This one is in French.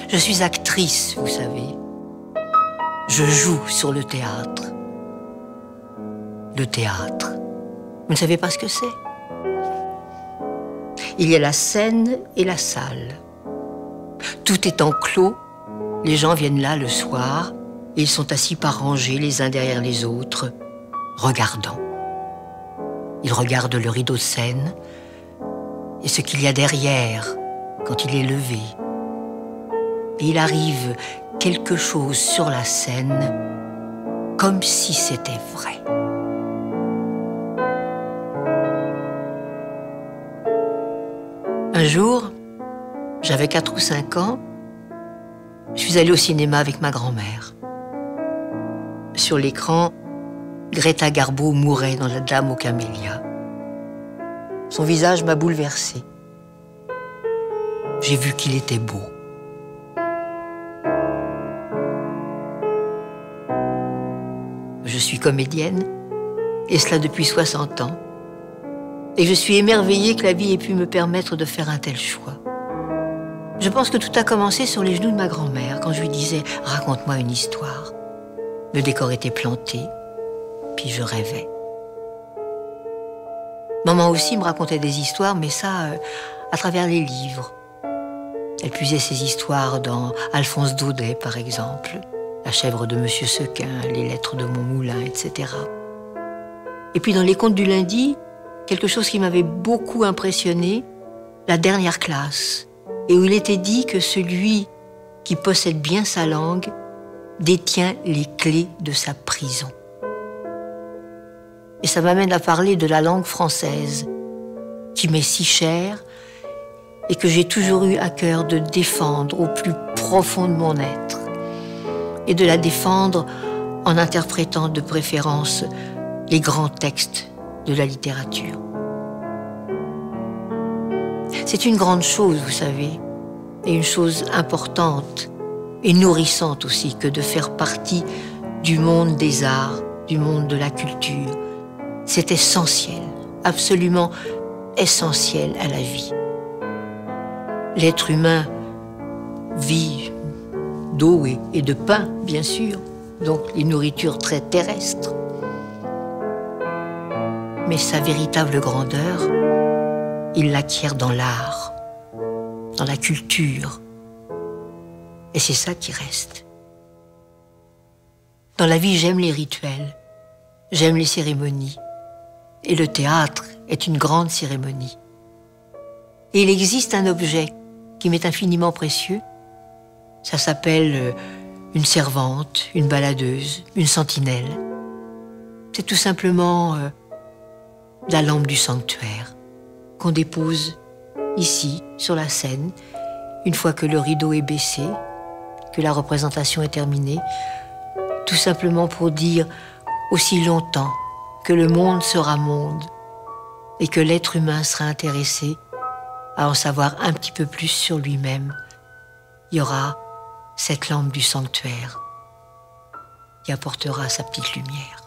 Je suis actrice, vous savez. Je joue sur le théâtre. Le théâtre. Vous ne savez pas ce que c'est? Il y a la scène et la salle. Tout est enclos. Les gens viennent là le soir et ils sont assis par rangées les uns derrière les autres, regardant. Ils regardent le rideau de scène et ce qu'il y a derrière quand il est levé. Et il arrive quelque chose sur la scène comme si c'était vrai. Un jour, j'avais 4 ou 5 ans, je suis allée au cinéma avec ma grand-mère. Sur l'écran, Greta Garbo mourait dans La Dame aux camélias. Son visage m'a bouleversée. J'ai vu qu'il était beau. Je suis comédienne, et cela depuis 60 ans. Et je suis émerveillée que la vie ait pu me permettre de faire un tel choix. Je pense que tout a commencé sur les genoux de ma grand-mère, quand je lui disais « Raconte-moi une histoire ». Le décor était planté, puis je rêvais. Maman aussi me racontait des histoires, mais ça, à travers les livres. Elle puisait ses histoires dans Alphonse Daudet, par exemple, La chèvre de Monsieur Sequin, Les lettres de mon moulin, etc. Et puis dans les contes du lundi, quelque chose qui m'avait beaucoup impressionné, La dernière classe, et où il était dit que celui qui possède bien sa langue détient les clés de sa prison. Et ça m'amène à parler de la langue française, qui m'est si chère et que j'ai toujours eu à cœur de défendre au plus profond de mon être, et de la défendre en interprétant de préférence les grands textes de la littérature. C'est une grande chose, vous savez, et une chose importante et nourrissante aussi que de faire partie du monde des arts, du monde de la culture. C'est essentiel, absolument essentiel à la vie. L'être humain vit d'eau et de pain, bien sûr, donc les nourritures très terrestres. Mais sa véritable grandeur, il l'acquiert dans l'art, dans la culture. Et c'est ça qui reste. Dans la vie, j'aime les rituels, j'aime les cérémonies. Et le théâtre est une grande cérémonie. Et il existe un objet qui m'est infiniment précieux. Ça s'appelle une servante, une baladeuse, une sentinelle. C'est tout simplement la lampe du sanctuaire qu'on dépose ici, sur la scène, une fois que le rideau est baissé, que la représentation est terminée, tout simplement pour dire aussi longtemps que le monde sera monde et que l'être humain sera intéressé à en savoir un petit peu plus sur lui-même. Il y aura cette lampe du sanctuaire qui apportera sa petite lumière.